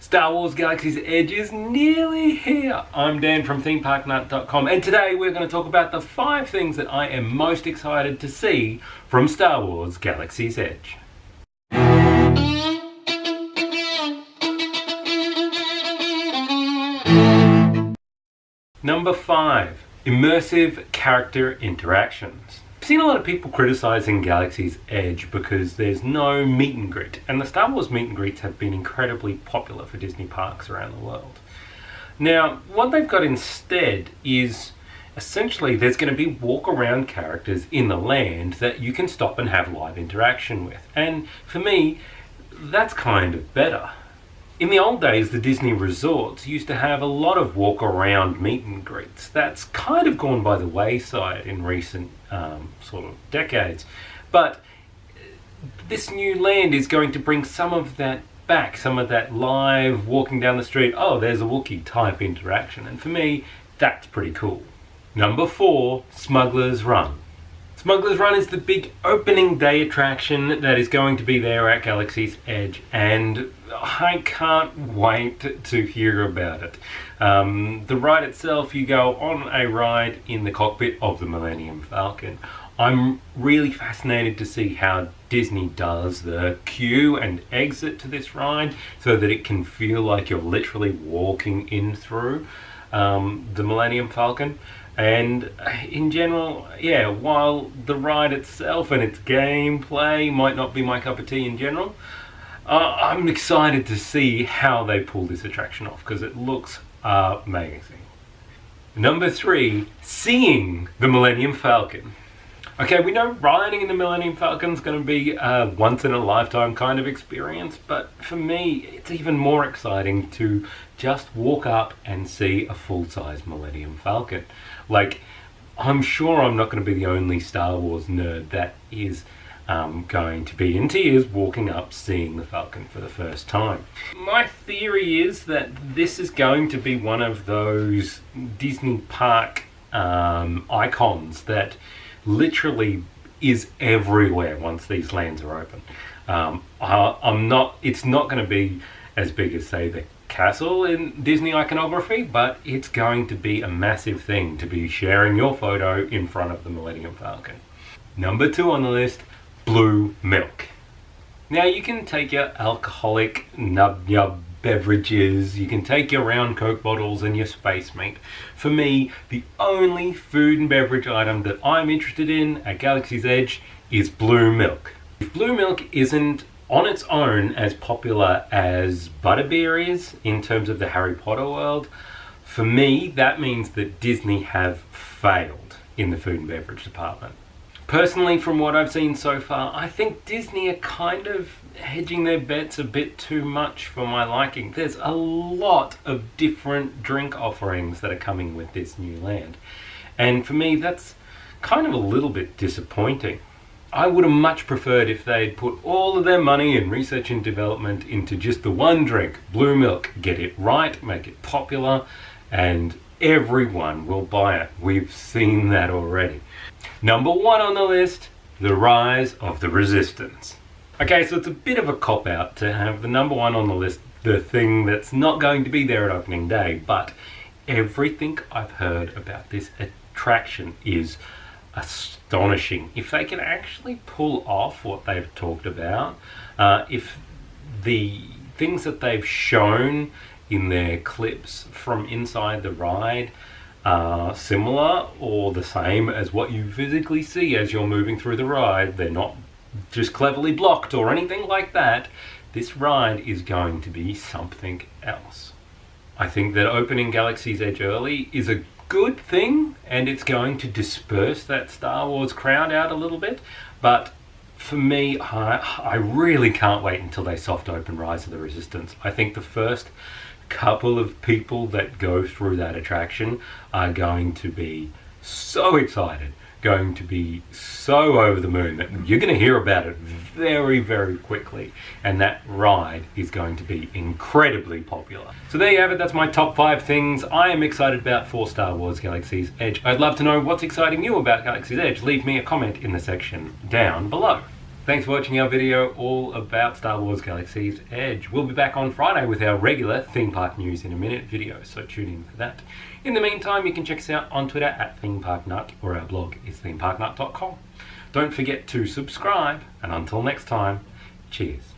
Star Wars Galaxy's Edge is nearly here. I'm Dan from themeparknut.com, and today we're going to talk about the 5 things that I am most excited to see from Star Wars Galaxy's Edge. Number 5. Immersive character interactions. I've seen a lot of people criticizing Galaxy's Edge because there's no meet and greet, and the Star Wars meet and greets have been incredibly popular for Disney parks around the world. Now, what they've got instead is essentially there's going to be walk around characters in the land that you can stop and have live interaction with, and for me, that's kind of better. In the old days, the Disney resorts used to have a lot of walk-around meet and greets. That's kind of gone by the wayside in recent sort of decades. But this new land is going to bring some of that back, some of that live walking down the street, oh, there's a Wookiee type interaction. And for me, that's pretty cool. Number 4, Smuggler's Run. Smuggler's Run is the big opening day attraction that is going to be there at Galaxy's Edge, and I can't wait to hear about it. The ride itself, you go on a ride in the cockpit of the Millennium Falcon. I'm really fascinated to see how Disney does the queue and exit to this ride so that it can feel like you're literally walking in through the Millennium Falcon. And in general, yeah, while the ride itself and its gameplay might not be my cup of tea in general, I'm excited to see how they pull this attraction off because it looks amazing. Number 3, seeing the Millennium Falcon. Okay, we know riding in the Millennium Falcon is going to be a once-in-a-lifetime kind of experience, but for me, it's even more exciting to just walk up and see a full-size Millennium Falcon. Like, I'm sure I'm not going to be the only Star Wars nerd that is going to be in tears walking up seeing the Falcon for the first time. My theory is that this is going to be one of those Disney park icons that literally is everywhere once these lands are open. It's not going to be as big as, say, the castle in Disney iconography, but it's going to be a massive thing to be sharing your photo in front of the Millennium Falcon. Number 2 on the list, blue milk. Now you can take your alcoholic nub beverages, you can take your round Coke bottles and your space meat. For me, the only food and beverage item that I'm interested in at Galaxy's Edge is blue milk. If blue milk isn't on its own as popular as butterbeer is in terms of the Harry Potter world, for me that means that Disney have failed in the food and beverage department. Personally, from what I've seen so far, I think Disney are kind of hedging their bets a bit too much for my liking. There's a lot of different drink offerings that are coming with this new land. And for me, that's kind of a little bit disappointing. I would have much preferred if they'd put all of their money in research and development into just the one drink, blue milk. Get it right, make it popular, and everyone will buy it. We've seen that already. Number 1 on the list, the rise of the Resistance. Okay, so it's a bit of a cop-out to have the number 1 on the list, the thing that's not going to be there at opening day, but everything I've heard about this attraction is astonishing. If they can actually pull off what they've talked about, if the things that they've shown in their clips from inside the ride are similar or the same as what you physically see as you're moving through the ride, they're not just cleverly blocked or anything like that, this ride is going to be something else. I think that opening Galaxy's Edge early is a good thing, and it's going to disperse that Star Wars crowd out a little bit, but for me, I really can't wait until they soft open Rise of the Resistance. I think the first couple of people that go through that attraction are going to be so excited, going to be so over the moon that you're going to hear about it very, very quickly, and that ride is going to be incredibly popular. So there you have it, that's my top 5 things I am excited about for Star Wars Galaxy's Edge. I'd love to know what's exciting you about Galaxy's Edge. Leave me a comment in the section down below. Thanks for watching our video all about Star Wars Galaxy's Edge. We'll be back on Friday with our regular theme park news in a minute video, so tune in for that. In the meantime, you can check us out on Twitter at ThemeParkNut, or our blog is themeparknut.com. Don't forget to subscribe, and until next time, cheers.